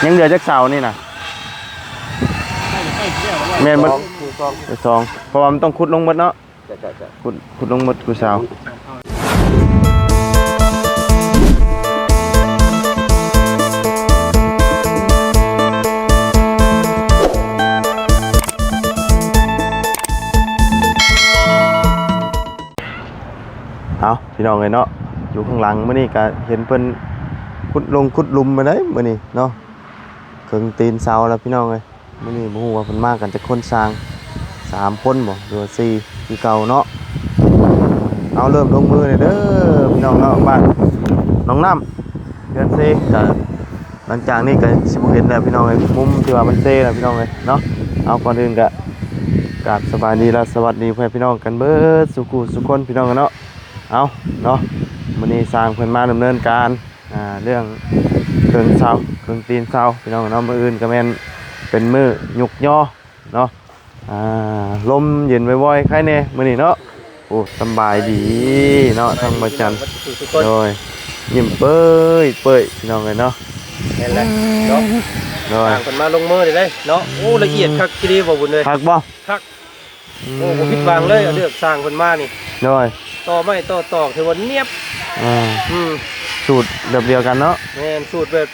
ยังเหลือจักเสานี่น่ะแม่นมันสองเพราะว่ามันต้องขุดลงหมดเนาะขุดลงหมดกูเสาเอาพี่น้องเลยเนาะอยู่ข้างหลังมื้อนี้ก็เห็นเพิ่นขุดลุมมาได้มื้อนี้เนาะเครื่องตีนเสาแล้วพี่น้องเอ้ยมื้อนี้บ่ฮู้ว่าเพิ่นมากันจักคนสร้าง3คนบ่หรือว่า4คือเก่าเนาะเอาเริ่มลงมือเลยเด้อพี่น้องเนาะบ้านน้องน้ำเดือน4ก็หลังจากนี้ก็สิบ่เห็นแล้วพี่น้องเอ้ยมุมที่ว่ามันเซแล้วพี่น้องเอ้ยเนาะเอาก่อนอื่นก็กราบสบายดีและสวัสดีเพื่อนพี่น้องกันเบิดสุขุสุขคนพี่น้องกันเนาะเอาเนาะมื้อนี้สร้างเพิ่นมาดำเนินการเรื่องเครื่องเสาเครื่องตีนเสาพี่น้องเนาะมื้ออื่นก็แม่นเป็นมื้อหยุกย่อเนาะลมเย็นบ่อยๆใครแน่มื้อนี้เนาะโอ้สบายดีเนาะทั้งบ่จันโดยยิ้มเป้ยพี่น้องเลยเนาะแม่นแล้วเนาะโดยสร้างเพิ่นมาลงมือได้เนาะโอ้ละเอียดคักทีเดียวบ่บุญเลยคักบ่คักโอ้บ่ผิดหวังเลยเอาเลือกสร้างเพิ่นมานี่โดยต่อไม้ต่อตอกถือว่าเนียบสูตรแบบเดียวกันเนาะแม่นสูตรแบบ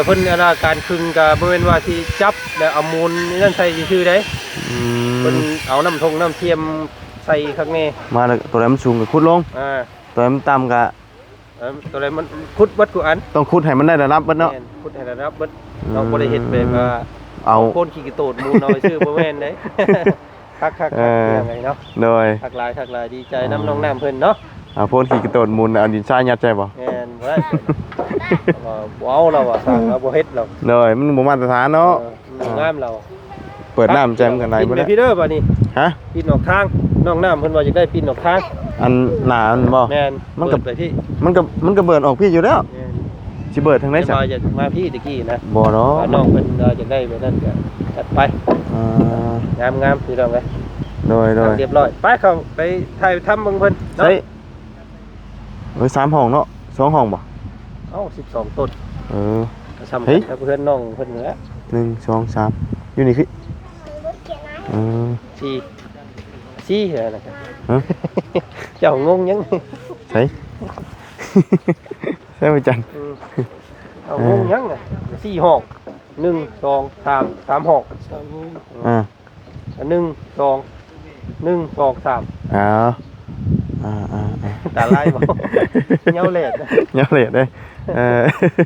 เพิ่นการคึงก็บ่แม่นว่าที่จับแล้วเอามูลนั่นใส่ซื่อๆได้เพิ่นเอาน้ำเทียมใส่ข้างในมาแล้วตัวไหนมันสูงก็ขุดลงตัวไหนมันต่ำก็ตัวไหนมันขุดเบิดกูอันต้องขุดให้มันได้ระดับเบิดเนาะขุดให้ระดับเบิดเราบ่ได้เฮ็ดแบบว่าเอาโคนขี้กระโตดมูลเอาชื่อบ่แม่นเด้คักๆอย่างไรเนาะโดยคักหลายดีใจน้ำน้องน้ำเพิ่นเนาะโพนขี้กระโตดมูลเอาดินทรายยัดใจบ่แม่นบ่ได้บ่เอาเราสร้างเราบ่เฮ็ดเราโดยมันบ่มาตรฐานเนาะงามเราเปิดน้ำแจ่มกันไหนบ่ได้พี่เด้อบัดนี้ฮะปีนออกทางน้องน้ำเพิ่นว่าอยากได้ปีนออกทางอันหนามันบ่แม่นมันก็ไปที่มันก็เบิดออกพี่อยู่แล้วสิเบิดทางไหนจ้ะจะมาพี่ตะกี้นะบ่เนาะน้องเพิ่นอยากได้แบบนั้นก็จัดไปงามพี่น้องเอ้ยโดยเรียบร้อยไปเข้าไปถ่ายทำเบิ่งเพิ่นใช่3ห้องเนาะ2ห้องบ่เอ้า12ต้นทำกับเพื่อนน้องเพิ่นแหละ1 2 3อยู่นี่คือ4เหรอนะครับเจ้างงยังใช่บ่จันเอางงยังอ่ะ4ห้อง1 2 3 3ห้อง1 2 3ตาลายบ่เหี่ยวเล็ดเลย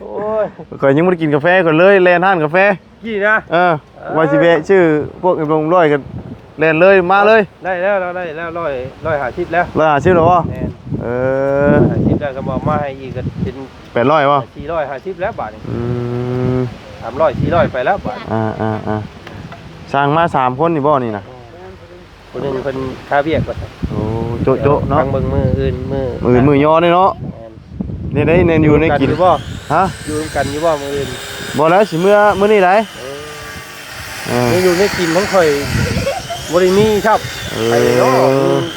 โอ้ยก่อนยังไม่ได้กินกาแฟก่อนเลยแลนห้านกาแฟกี่นะวาซิเบะชื่อพวกลงร้อยกันแลนเลยมาเลยได้แล้วร้อยหาชิปแล้ว150หรอหาชิปแล้วก็บอกมาให้อีกก็เป็น800ป่ะ450แล้วบาทนี่300 400ไปแล้วบาทสร้างมา3คนนี่บ่นี่นะคนนึงเพิ่นค่าเวียกว่าโอ้โจเนาะทางเบิ่งมืออื่นมือยอนี่เนาะนี่ได้เน้นอยู่ในกินบ่ฮะอยู่กันอยู่บ่มืออื่นบ่แล้วสิมื้อนี้ได้อยู่ในกินทั้งข่อยบ่ได้มีครับไอ้เนาะ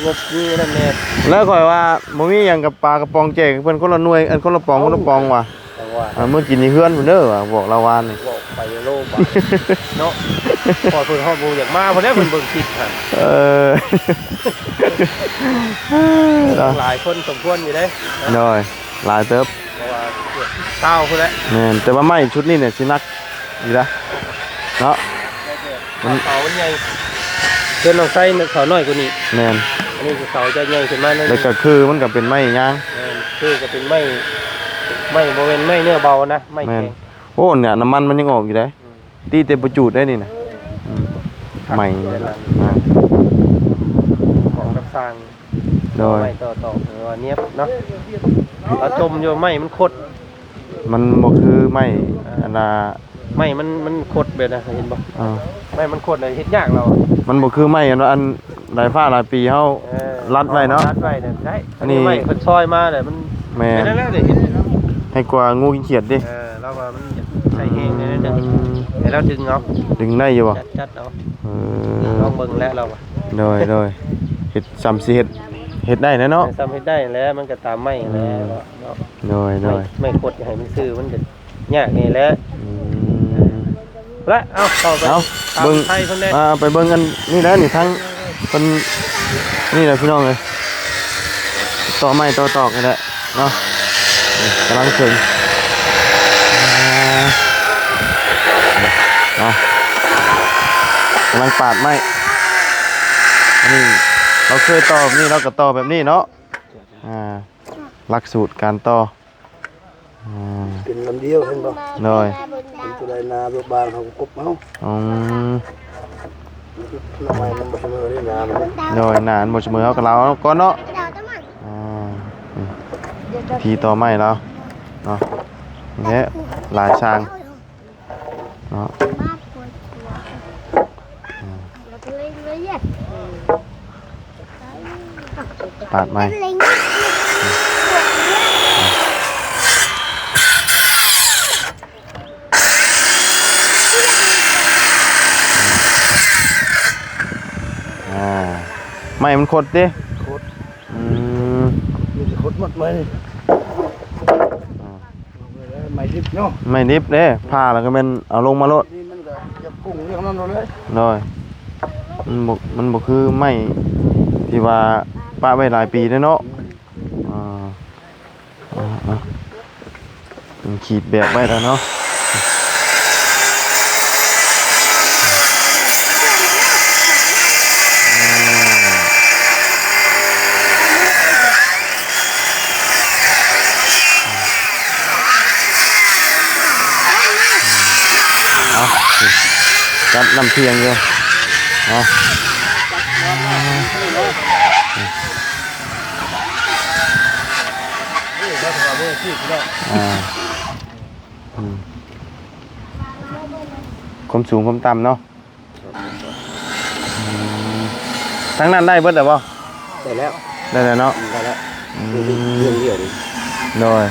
งบนี่นั่นแน่แล้วข่อยว่าบ่มีหยังกับปลากระป๋องแจกเพิ่นคนละหน่วยอันคนละปองว่ะมื้อกินนี่เฮือนเพิ่นเด้อว่ะบอกละวานนี่บอกไปโลบ่เนาะพอเพิ่นฮอดบ่อยากมาเพิ่นได้เพิ่นเบิ่งคลิปหั่นหลายคนสมควรอยู่เด้น้อยหลายเติบเพราะว่าเต้าพุ่นแหละแม่นแต่ว่าไม้ชุดนี้เนี่ยสินักอยู่นะเนาะมันเสามันใหญ่เพิ่นลองใส่เสาน้อยกว่านี้แม่นอันนี้เสาจะใหญ่ขึ้นมาแล้วก็คือมันก็เป็นไม้ยางคือก็เป็นไม้บ่เป็นไม้เนื้อเบานะไม้แข็งโอ้เนี่ยน้ำมันยังออกอยู่ได้ตีเต็มประจุได้นี่นะใหม่ของกับสร้างไม้ต่อว่าเนียบเนาะเอาจมอยู่ไม้มันคดมันบ่คือไม้อันน่ะไม้มันคดแบบนะเห็นบ่ไม้มันคดเลยเฮ็ดยากเรามันบ่คือไม้อันหลายฟ้าหลายปีเฮารัดไว้เนาะรัดไว้เนี่ยได้อันนี้ไม้เพิ่นซอยมาเนี่ยมันแม่นั่นแหละเด้เห็นให้กว่างูกินเขียดดิเราว่ามันใส่แห้งได้นึงให้เราดึงเอาดึงได้อยู่บ่จัดเอาลองเบิ่งแล้วเราโดยเฮ็ดซ้ำสิเฮ็ดได้นะเนาะซ้ำเฮ็ดได้แล้วมันก็ตามไม้แล้วเนาะโดยไม่กดให้มันซื่อมันเด็ด ยากนี่แหละ อืม และเอาเข้าไป เอา ตาม เบิ่ง ไทยเพิ่นได้ ไปเบิ่งกันนี่นะนี่ทั้งเพิ่นนี่แหละพี่น้องเอ้ยต่อไม้ต่อตอกนี่แหละเนาะนี่กำลังถึงเนาะกำลังปาดไม้อันนี้เราเคยต่อแบบนี้เราก็ต่อแบบนี้เนาะหลักสูตรการต่อ เป็นลำเดียวเห็นบ่ เลย เป็นตัวใดนาตัวบางเขาก็กบเอา อืม น้ำไม้มันบ่เสมอได้นามัน เลยนานหมดเสมอเอากับเราก่อนเนาะอ่าอืมทีต่อไม้แล้วเนาะเนี่ยหลายช่างเนาะปาดไม้ไม้มันคดดิ โคตร อืม มีแต่โคตรหมดไหมนี่ไม้ดิบเนาะ ไม่นิบเด้ผ้าแล้วก็เป็นเอาลงมาโลด นี่มันก็จะกุ้งเรื่องนั้นเลย เลยมันบ่คือไม้ที่ว่าป้าไว้หลายปีแล้วเนาะมันขีดแบบไว้แล้วเนาะจัดน้ำเทียงอยู่เนาะความสูงความต่ำเนาะทั้งนั้นได้เบิดหรือเปล่า ได้แล้ว ได้แล้วเนาะ ได้แล้วเรื่องเดียวนี่ โดย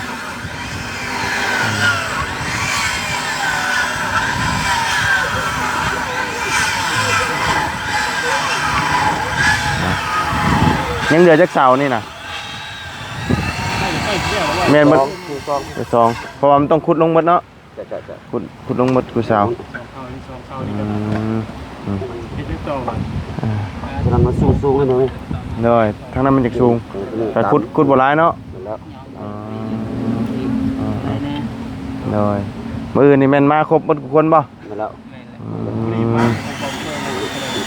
ยังเหลือจักเสานี่นะแม่นมัน ถูกต้อง สองเพราะว่ามันต้องขุดลงหมดเนาะ จะ ขุดลงหมดกูเสาอืม กำลังมาสูงๆเลยหน่อย เลยทั้งนั้นมันจากสูงแต่ขุดบ่ร้ายเนาะ แล้ว เลยมืออื่นนี่แม่นมาครบหมดทุกคนป่ะ มาแล้ว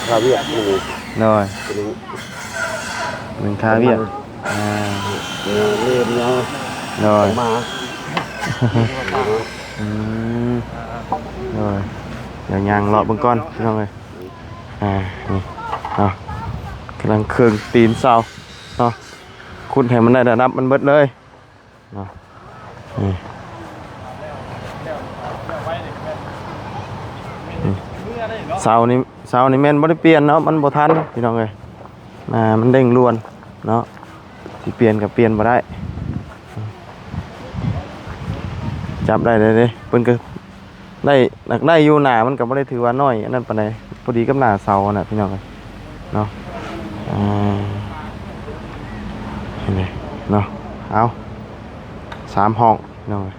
ข้าวเวียดนี่ เลย ตัวนี้ หนึ่งคาเวียดเรียนเนาะ เลย มา เลยเดี๋ยวยางเลาะเบิ่งก่อนพี่น้องเลยนี่เอากำลังเครื่องตีนเสาเนาะคุณให้มันได้ระดับมันเบิดเลยเนาะนี่เสานี่แม่นบ่ได้เปลี่ยนเนาะมันบ่ทันพี่น้องเอ้ยมันเด้งล้วนเนาะสิเปลี่ยนก็เปลี่ยนบ่ได้จับได้เลยเด้เพิ่นก็ได้หนักได้อยู่หน้ามันก็บ่ได้ถือว่าน้อยอันนั้นปานใดพอดีกับหน้าเสาน่ะพี่น้องเอ้ยเนาะเห็นไหมเนาะเอา3 ห้องพี่น้องเอ้ย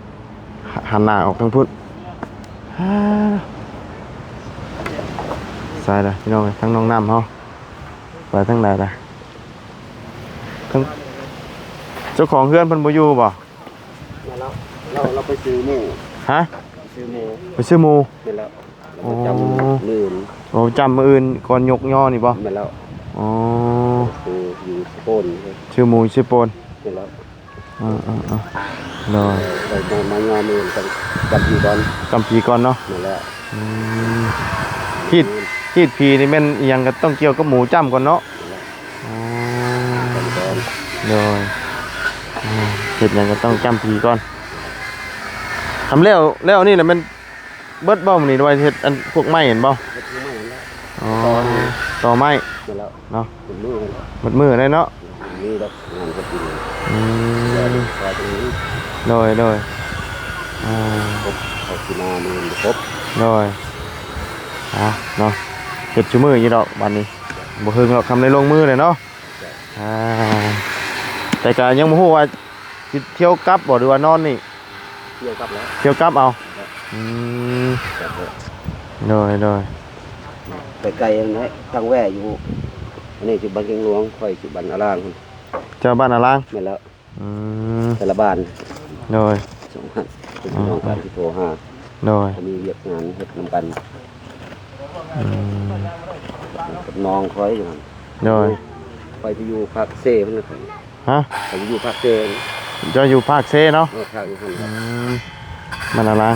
หันหน้าออกทางพุทธใส่เลยพี่น้องทั้งน้องน้ำเฮาไปทั้งไหนล่ะทั้งเจ้าของเพื่อนเพิ่นบ่อยู่บ่ มาแล้วเราไปซื้อหมู ฮะ ซื้อหมู ไปซื้อหมู ไปแล้วเราจำลื่น โอ้จำมื้ออื่นก่อนยกย่อนี่บ่ มาแล้ว อ๋อ คืออยู่สปน ชื่อหมูชื่อโปน ไปแล้ว เลย เรามางานเองกันจำอยู่ตอน กำผีก่อนเนาะ มาแล้ว ฮีดผีนี่แม่นอีหยังก็ต้องเกี่ยวกับหมูจ้ำก่อนเนาะเลยเฮ็ดหยังก็ต้องจ้ำผีก่อนทำแล้วนี่แหละมันเบิดบ่มื้อนี้ด้วยเฮ็ดอันพวกไม้เห็นบ่อ๋อต่อไม้ มาแล้ว เนาะ เป็นมือ หมดมือเลยเนาะ นี่ดอกงานก็กิน พอตรงนี้ เลยครบเอากินนาเองครบ เลยเนาะเฮ็ดชั่วมืออยู่ดอกบัดนี้บ่ฮึงหรอกคำได้ลงมือเลยเนาะแต่ก็ยังบ่ฮู้ว่าสิเที่ยวกลับบ่หรือว่านอนนี่ ที่ยวกลับแล้ว เกี่ยวกับเอาอืม กลับแล้ว โดย ไปไกลนะทางแว่อยู่อันนี้จุบันเกียงหลวงค่อยจุบันอารางคุณ เจ้าบ้านอาล่าง ไม่แล้ว อืม แต่ละบ้าน โดย สองพันเป็นพี่น้องกันที่โทรหา โดย จะมีเวียกงานเฮ็ดนำกัน อืม กับน้องคอยอยู่นั่น โดย คอยไปอยู่ภาคเซ่มันนะครับ ฮะ คอยไปอยู่ภาคเซ่ เจะอยู่ภาคเซเนาะ ภาคอยู่คนค อื รับ มบ้านอาล่าง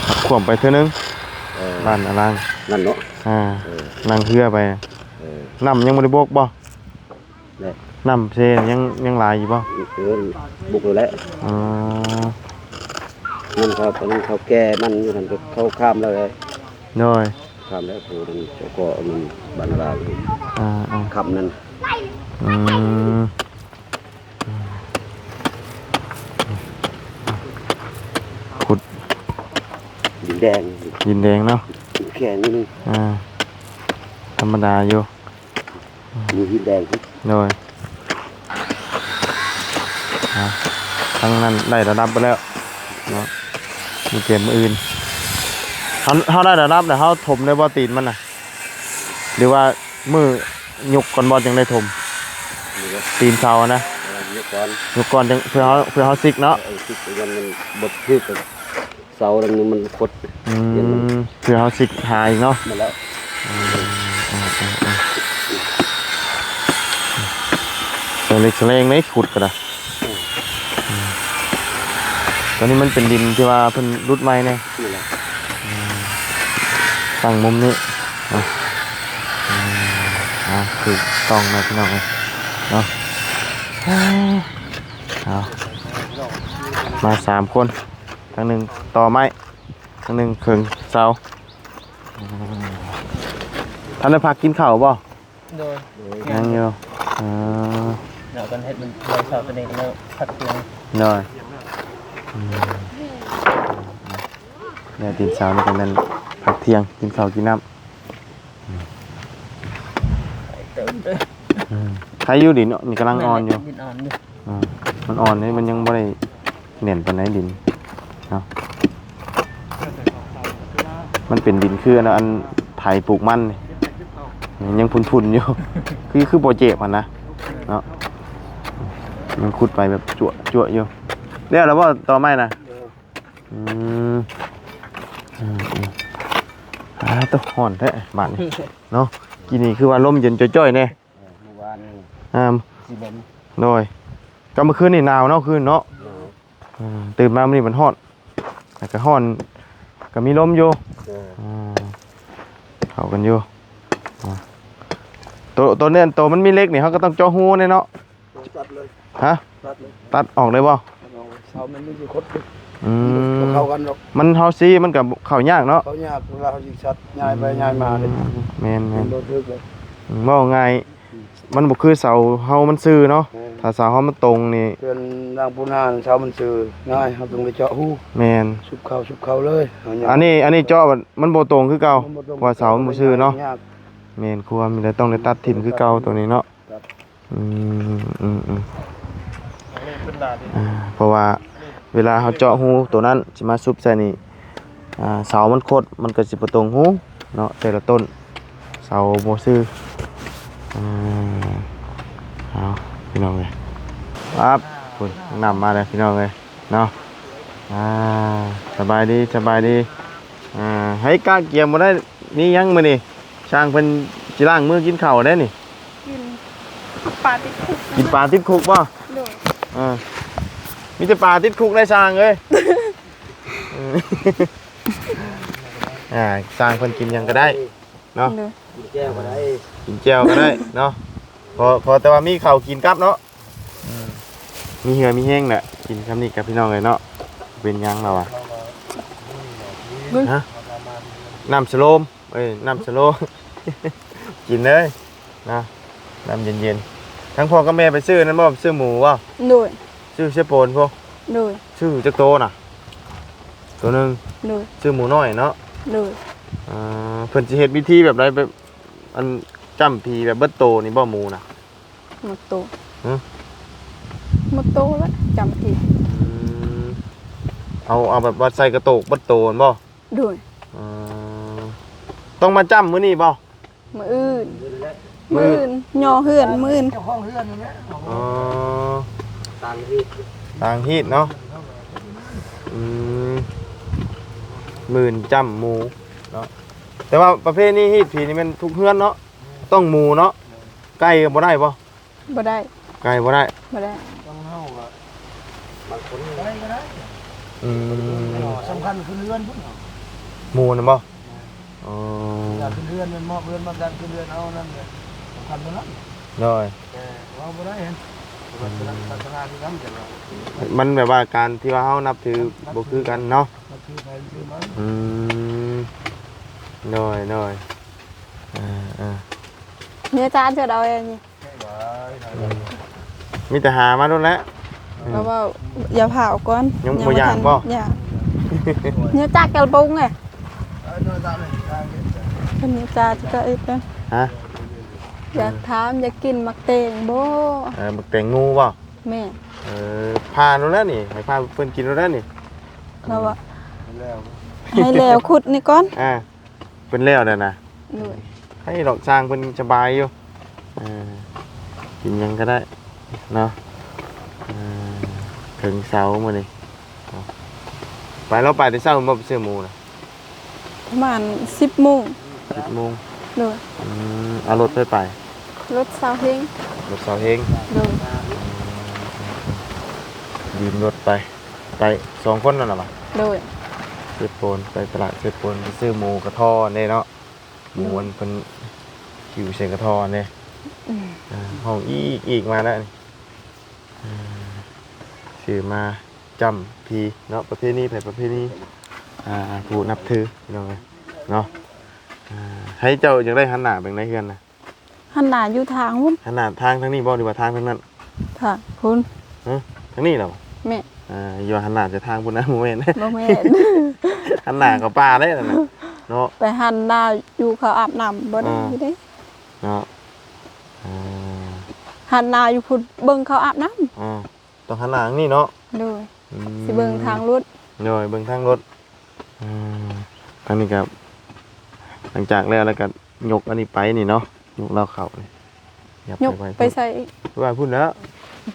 ขับขวมไปเท่านึง บ้านอาล่าง นั่นเนาะ เออ นั่งเรือไป เออ น้ำยังไม่ได้บกบ่ เนี่ย น้ำเซยังหลายอยู่บ่ เออบุกเลยแหละ อ๋อ นั่นครับตอนนั้นเขาแก้มันอยู่นั่นก็เข้าข้ามแล้วเลย โดย ข้ามแล้วโอ้นั่นเจ้าก็มันบันลาอยู่ อ่า คำนั้น อืมขุด ดินแดง ยินแดงเนาะ แค่นี้นึง ธรรมดาอยู่ มีดินแดงครับ โดยทั้งนั้นได้ระดับไปแล้วเนาะมีเกมอื่นเขาได้ระดับแต่เขาถมได้บ่ตีนมันน่ะหรือว่ามือยกก่อนบอลยังได้ถม นี่ก็ ตีนเสาอะนะ ยกก่อน ยกก่อนจังเพื่อเขาซิกเนาะ ไอ้ที่ยันมันบดพืชกับเสาดังนี้มันคด เพื่อเขาซิกหายเนาะ มาแล้ว ตัวเล็กแรงไหมขุดก็ได้ตอนนี้มันเป็นดินที่ว่าเพิ่นรุดไม้เนี่ย นี่แหละ ตั้งมุมนี้เนาะคือต้องนะพี่น้องเนาะเอามา3 คนทั้งหนึ่งต่อไม้ทั้งหนึ่งขึงเสาท่านได้พักกินข้าวบ่ โดย ยังอยู่ เดี๋ยวกันเฮ็ดมันไว้ชอบตัวเองแล้วพัดเพียง หน่อยเนี่ยตีนเช้านี่กันนั่นพักเที่ยงกินข้าวกินน้ เติมเด้อ ำใครอยู่ดินเนาะนี่กำลังอ่อนอยู่ ดินอ่อนอยู่ มันอ่อนนี่มันยังไม่ได้เน่นปานไหนดินเนาะมันเป็นดินคืออันไถปลูกมันนี่ยังพุนๆอยู่ คือโปรเจกต์มันนะเนาะมันขุดไปแบบจั่วอยู่เรียกแล้วว่าต่อไม้นะตัวห่อนแท้บ้านนี่เนาะกินนี่คือว่าลมเย็นจ้อยๆแน่ เมื่อวานนี่ สิ บม โดยก็เมื่อคืนนี่หนาวเนาะคืนเนาะตื่นมามื้อนี้มันร้อนแต่ก็ร้อนก็มีลมอยู่เข้ากันอยู่ตัวเนี่ยตัวมันมีเล็กนี่เขาก็ต้องเจาะหูแน่เนาะ ตัดเลย ฮะ ตัดเลย ตัดออกเลยบ่ เสามันไม่มีคด อืม เข้ากันหรอก มันเฮาซีมันก็เข้ายากเนาะ เขายากเวลาเขายิงชัดย้ายไปย้ายมาเลย แม่น โดนทึกเลย ๆว่าง่ายมันบ่คือเสาเฮามันซื่อเนาะถ้าเสาเฮามันตรงนี่ เพื่อนนางปูนาเช้ามันซื้อง่ายเขาต้องไปเจาะหู แม่น ชุบเขาเลยเาย่าง อันนี้เจาะมันบ่ตรงคือเก่าว่าเสามันบ่ซื่อเนาะ ยก แม่นควรมีแต่ต้องได้ตัดทิ่มคือเก่าตัวนี้เนาะ ครับ เพราะว่าเวลาเขาเจาะหูตัวนั้นสิมาซุบใส่นี่เสามันโคตรมันก็สิบ่ตรงหูเนาะแต่ละต้นเสาบ่ซื่อเอาพี่น้องเอ้ยครับคุณนำมาเลยพี่น้องเอ้ยเนาะสบายดีให้กล้าเกียมบ่ได้มียังมื้อนี่ช่างเพิ่นสิล้างมือกินข้าวได้นี่ กินปลาติดคุก กินปลาติดคุกป่ะ โดย มีแต่ปลาติดคุกได้สร้างเลยสร้างคนกินหยังก็ได้เนาะ โดย กินแก้วก็ได้ กินแจ่วก็ได้เนาะพอแต่ว่ามีข้าวกินกับเนาะมีเหือมีแห้งแหละกินคำนี้กับพี่น้องเลยเนาะเป็นหยังเราอะฮะน้ำสโลมน้ำสโลม กินเลยนะน้ำเย็นๆทั้งพ่อกับแม่ไปซื้อนั่นบ่ซื้อหมูวะ โดย ซื้อเชฟโปนพวก โดย ซื้อจักโตน่ะตัวหนึง โดย ซื้อหมูน้อยเนาะ โดย เพิ่นสิเฮ็ดวิธีแบบไรแบบอันจำพีแบบเบิดโตนี่บ่หมูน่ะ หมดโต ฮะ หมดโตแล้วจำผิด เอาแบบว่าใส่กระโตกบัดโตนบ่ ด้วย อืมต้องมาจ้ำมื้อนี้บ่ มืออื่นมืออื่นย่อเหือนมืออื่น เจ้าของเรือนนั่นแหละ อ๋อ ต่างที่ ต่างฮีดเนาะอืมหมื่นจ้ำหมูเนาะแต่ว่าประเภทนี้ฮีดผีนี่มันทุกเฮือนเนาะต้องหมูเนาะไก่ก็บ่ได้บ่ บ่ได้ ไก่บ่ได้ บ่ได้ ต้องเฮาก็ บางคน ได้ก็ได้ อืม สำคัญคือเรือนพุ่น หมูน่ะบ่อ๋อ อยากขึ้นเรือนมันมอบเรือนมาการขึ้นเรือนเอานั่นเลยสำคัญตรงนั้น เลย แต่ว่าบ่ได้เห็นศาสนาที่ทำกันว่า มันแบบว่าการที่ว่าเฮานับถือบ่คือกันเนาะ มันคือไปคือมัน อืมเลยอ่า เนี่ยจานเจอเอาเองนี่ มีแต่หามาโดนแล้ว แล้วว่าอย่าเผาก่อน ยังบ่ย่างบ่ ย่างเนี่ยจากกระปุงไง เนื้อตาเลยตาเย็น คนนี้จาจะอีกนะ ฮะ อยากถามอยากกินมักเตงบ่ บักแตงงูบ่ แม่ พาโดนแล้วนี่ให้พาเพิ่นกินโดนแล้วนี่ เราว่า แล้ว ให้แล้วขุดนี่ก่อน เพิ่นแล้วนั่นน่ะ ด้วย ให้ดอกช้างเพิ่นสบายอยู่กินหยังก็ได้เนาะถึงเสามื้อนี้ไปเราไปแต่เช้าบ่ไปซื้อหมูน่ะ ประมาณ10 โมง 10 โมง ด้วย เอารถไป รถซาวเฮง รถเสาเฮง ด้วย ยืมรถไป2คนนั่นน่ะบ่ ด้วย เซฟโปนไปตลาดเซฟโปนไปซื้อหมูกระท้อเนี่ยเนาะหมูมันเป็นคิวเชงกระท้อเนี่ยห้องอีกมาแล้วนี่ซื้อมาจำพีเนาะประเภทนี้ประเภทนี้ผู้นับถือเนาะให้เจ้ายังได้หันหน้าเป็นไรเพื่อนนะ หันหน้าอยู่ทางพุ่น หันหน้าทางนี้บ่ดีกว่าทางทางนั้น ค่ะพุ่น ทางนี้เหรอ แม่ อย่าหันหน้าจะทางพุ่นนะโมเมนต์ บ่แม่น หันหน้ากับป้าได้แล้วนะเนาะ ไปหันหน้าอยู่เขาอาบน้ำบ่ได้อยู่เด้ เนาะ หันหน้าอยู่พุ่นเบิ่งเขาอาบน้ำ ต้องหันหน้าทางนี้เนาะ ด้วยสิเบิ่งทางรถ โดยเบิ่งทางรถทางนี้ครับหลังจากแล้วก็ยกอันนี้ไปนี่เนาะยกเราเข่านี่ยับ ยกไปใส่ ไปพูดแล้ว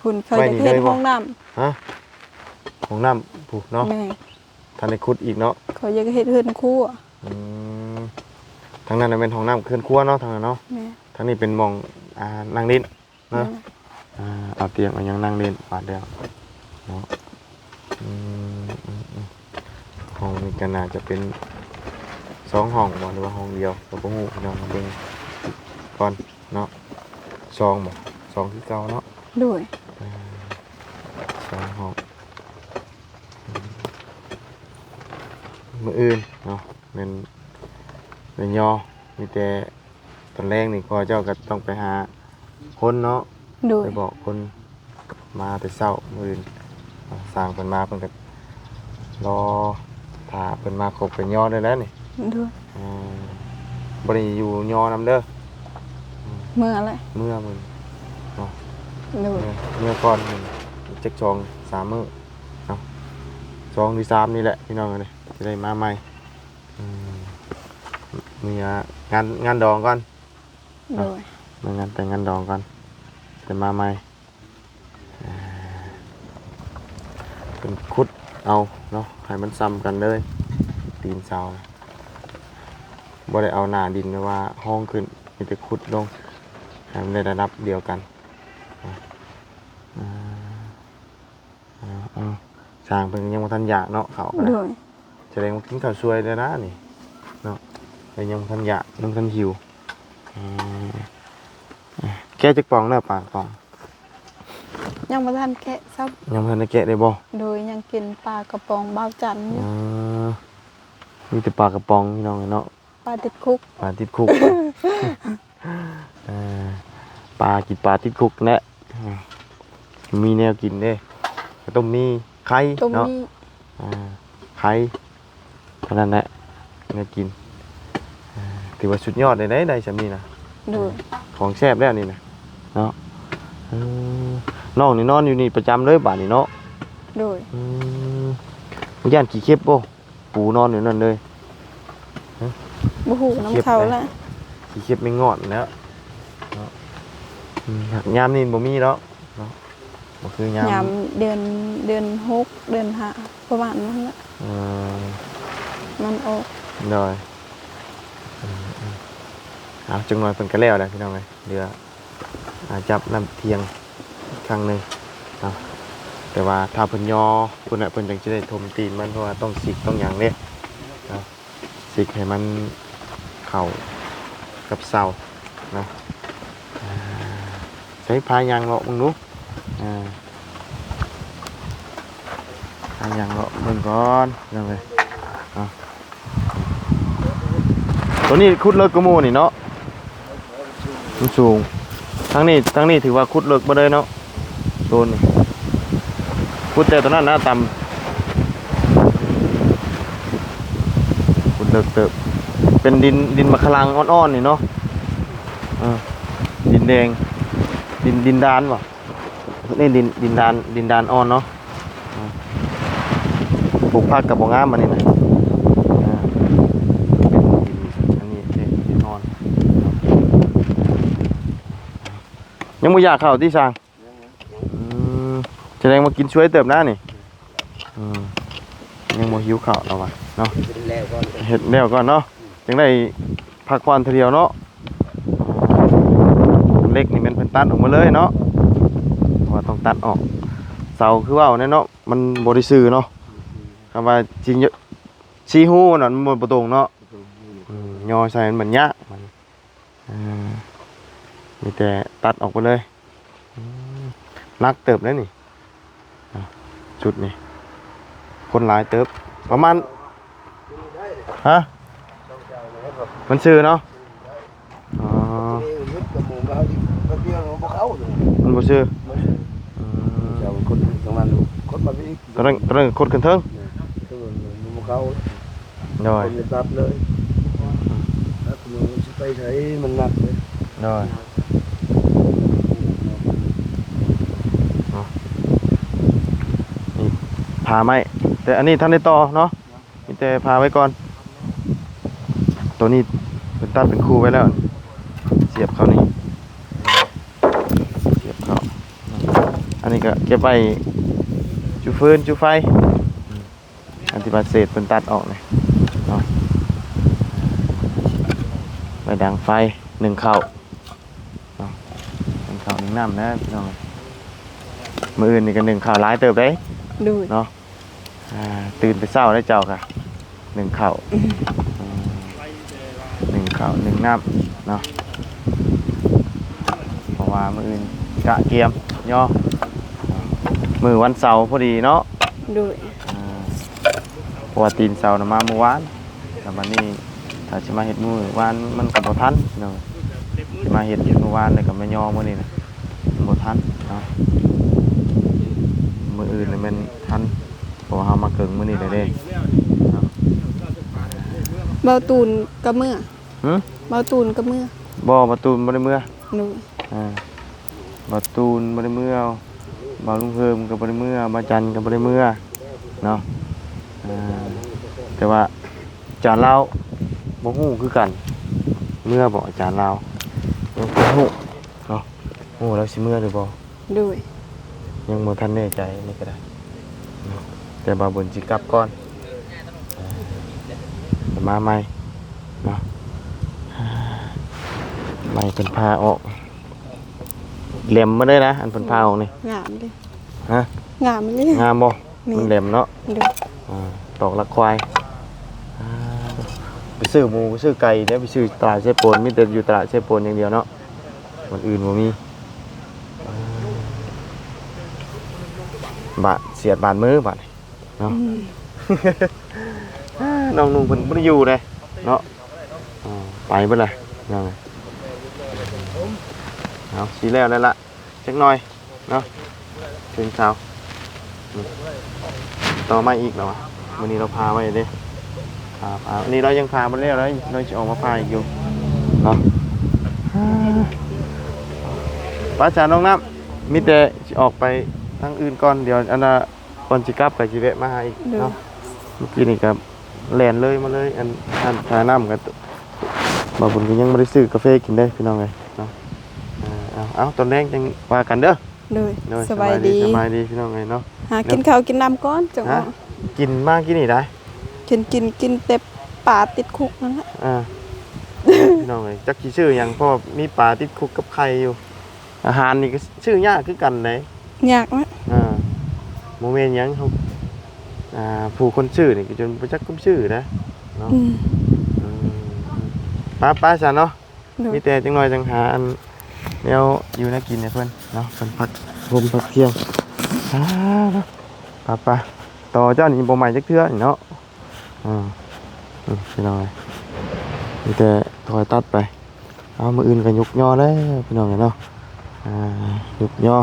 พุ่นเขาจะเฮ็ดห้องน้ ฮะของน้ำผูกเนาะ ำแม่ ทันในคุดอีกเนาะ เขาจะเฮ็ดเฮือนครัว ทางนั้นเป็นห้องน้ำเคลื่อนครัวเนาะทางนั้นเนาะ แม่ ทางนี้เป็นหมองนั่งเล่น แม่ เนาะเอาเตียงมายังนั่งเล่นปาดเดียวเนาะห้องนี้ก็น่าจะเป็น2 ห้องบ่หรือว่าห้องเดียวก็บ่ฮู้พี่น้องเบิ่งก่อนเนาะ2บ่2คือเก่าเนาะ ด้วย 2 ห้องมื้ออื่นเนาะเป็นยอมีแต่ตอนแรกนี่ก็เจ้าก็ต้องไปหาคนเนาะ ด้วย ไปบอกคนมาแต่เช้ามื้ออื่นสร้างเพิ่นมาเพิ่นก็รอถ้าเพิ่นมาครบเป็นยอได้แล้วนี่ ด้วย บ่ได้อยู่ยอนำเด้อ เมื่ออะไร เมื่อมึงเนาะ ด้วย เมื่อก่อนมึงจัก2-3 มื้อเนาะ2หรือ3นี่แหละพี่น้องเอ้ยจะได้มาใหม่มีงานดองก่อน ด้วย มางานแต่งงานดองก่อนจะมาใหม่เป็นคุดเอาเนาะให้มันซ้ำกันเลยตีนเสาบ่ได้เอาหน้าดินไปว่าห้องขึ้นมีแต่ขุดลงให้มันได้ระดับเดียวกันสร้างเป็นยังบ่ทันอยากเนาะเขาก็ได้ ด้วย แสดงว่ากินข้าวสวยเลยนะนี่เนาะแต่ยังบ่ทันอยากยังบ่ทันหิวแกะจักปองเด้อปากปอง ยังบ่ทันแกะซับ ยังบ่ทันได้แกะได้บ่ โดยยังกินปลากระป๋องบ่าวจันทร์อยู่ มีแต่ปลากระป๋องพี่น้องเนาะ ปลาติดคุก ปลาติดคุก ปลากินปลาติดคุกแหละมีแนวกินเด้ก็ต้องมีไข่ ต้ม เนาะ นี่ ไข่เท่านั้นแหละแนวกินถือว่าสุดยอดเลยได้สามีนะ ด้วย ของแซ่บแล้วนี่นะเนาะน้องนี่นอนอยู่นี่ประจำเลยบ้านนี่เนาะ ด้วย ม ย่านขี้เข็บบ่ปูนอนอยู่นั่นเลย บ่ฮู้น้ำเขาละ ขี้เข็บไม่งอดแล้วเนาะหักยามนี่บ่มีแล้วเนาะบ่คือยาม ยามเดือน6เดือน5ประมาณนั้นละ เออ มันออก rồi chừng rồi phần cái leo nàyพี่น้องเอ้ยเดี๋ยวจับน้ำเทียงอีกครั้งหนึงแต่ว่าถ้าเพิ่นยอเพิ่นน่ะเพิ่นจังสิได้ทมตีนมันเพราะว่าต้องสิกต้องหยังเด้สิกให้มันเข้ากับเสานะใช้พายางเลาะมึงดูพายางเลาะมึงก่อนพี่น้องเอ้ยตัวนี้คุดเลิกกระโมนี่เนาะมันสูงทั้งนี้ถือว่าคุดเลิกบ่ได้เนาะตัวนี้คุดแต่ตัวนั้นนะต่ำคุดเลิกเติบเป็นดินมะขลังอ่อนๆนี่เนาะดินแดงดินดานป่ะนี่ดินดานอ่อนเนาะปลูกผักกับบ่งามมานี่นะยังไม่อยากเข้าที่สร้างแสดงมากินช่วยเติมหน้านี่ยังบ่หิวข้าวแล้ววะเนาะเห็ดแล้วก่อนเนาะจังได้พักผ่อนทีเดียวเนาะเล็กนี่มันเป็นตัดออกมาเลยเนาะว่าต้องตัดออกเสาคือว่าเนี่ยเนาะมันบ่ได้ซื้อเนาะคำว่าจริงชี้หู้น่ะมันบ่ตรงเนาะยอใส่มันเหมือนยะมันมีแต่ตัดออกไปเลยนักเติบเลยนี่จุดนี่คนหลายเติบประมาณฮะมันซื้อเนาะมันบ่ซื้อตอนนั้นคนขึ้นเทิงโดยไปใช้มันหนักเลย rồi phá màyแต่อันนี้ท่านได้ต่อเนาะมีแต่พาไว้ก่อนตัวนี้เป็นตัดเป็นคู่ไว้แล้วเสียบเข้านี่เสียบเข้าอันนี้ก็เก็บไว้จุฟืนจุไฟอันที่บาเศษเป็นตัดออกเลยเนาะไว้ดังไฟหนึ่งเข้าหนึ่งเข้าหนึ่งน้ำนะพี่น้องมืออื่นนี่ก็หนึ่งเข้าหลายเติบได้ ดู เนาะตื่นไปเช้าได้เจ้าค่ะหนึ่งเข้าหนึ่งเข้าหนึ่งน้ำเนาะเพราะว่ามืออื่นกะเกียมย่อมือวันเสาร์พอดีเนาะ ดู เพราะว่าตีนเสาร์น่ะมาเมื่อวานแต่วันนี้ถ้าจะมาเห็ดมือวานมันกับบ่ทันเนาะจะมาเห็ดเมื่อวานเลยกับแม่ย่อมื้อนี้นะบ่ทันเนาะมืออื่นเลยมันทันเพราะว่าเฮามาเกิงมื้อนี้ได้เด้เนาะ เบาตูนกับเมื่อเบาตูนกับเมื่อ บ่ประตูนบ่ได้เมื่อ ดู บ่ตูนบ่ได้เมื่อบ่ลุงเฮิมก็บ่ได้เมื่อบ่จันก็บ่ได้เมื่อเนาะแต่ว่าอาจารย์ลาวบ่ฮู้คือกันเมื่อบ่อาจารย์ลาวบ่ฮู้เนาะโอ้แล้วสิเมื่อหรือบ่ ดู ยังบ่ทันแน่ใจนี่ก็ได้เนาะแต่บ่าวบุญสิกลับก่อนมาใหม่เนาะใหม่เพิ่นพาออกแหลมมาได้นะอันเพิ่นพาออกนี่ งามดิ ฮะ งามเลย งามบ่มันแหลมเนาะ ดู ตอกละควายไปซื้อหมูไปซื้อไก่ได้ไปซื้อตลาดเชฟโปนมีแต่อยู่ตลาดเชฟโปนอย่างเดียวเนาะวันอื่นบ่มีบาทเสียดบาทมือบาทเนาะน้องนุ่งเพิ่นบ่ได้อยู่เลยเนาะไปเบิดเลยยังไงเอาสิแล้วได้ละจักหน่อยเนาะถึงเช้าต่อมาอีกแล้ววันนี้เราพาไว้เด้อันนี้เรายังพาบ่แล้วเราจะออกมาพาอีกอยู่เนาะป้าจ๋าน้องน้ำมีแต่สิออกไปทางอื่นก่อนเดี๋ยวอันน่ะก่อนสิกลับก็สิแวะมาหาอีกเนาะ เมื่อกี้นี่ก็แล่นเลยมาเลยอันทาน้ำกันบ่าวบุญก็ยังบ่ได้ซื้อกาแฟกินได้พี่น้องเอ้ยเนาะเอาตอนแรกจังว่ากันเด้อ เลย เด้อ สบายดี สบายดีพี่น้องเอ้ยเนาะ หากินข้าวกินน้ำก่อนจัง ฮะ กินมากกินนี่ได้ กินแต่ปลาติดคุกนั่นแหละ พี่น้องเอ้ยจักสิชื่อหยังเพราะมีปลาติดคุกกับไข่อยู่ อาหารนี่ก็ชื่อยากคือกันไหน ยากไหม โมเมนต์หยังเขาผู้คนชื่อนี่ก็จนบ่จักคุมชื่อนะเนาะ อืม ป้าซะเนาะ โดย มีแต่จังหน่อยจังหาอันแนวอยู่น่ากินให้เพิ่นเนาะเพิ่นพักลมพักเที่ยงเนาะป้าต่อเจ้านี่บ่ใหม่จักเทื่อนี่เนาะพี่น้องเอ้ยมีแต่ถอยตัดไปเอามื้ออื่นก็ยกย่อแล้วพี่น้องเอ้ยเนาะยกย่อ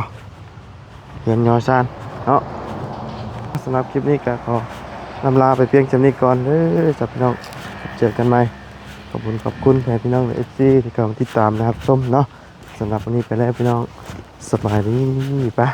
เรียนย่อซ่านเนาะสำหรับคลิปนี้ก็ขอลำลาไปเพียงจำนี้ก่อนเด้อสับพี่น้องเจอกันใหม่ขอบคุณแฟนพี่น้องใน FC ที่เข้ามาติดตามนะครับส้มเนาะสำหรับวันนี้ไปแล้วพี่น้องสบายดีปะ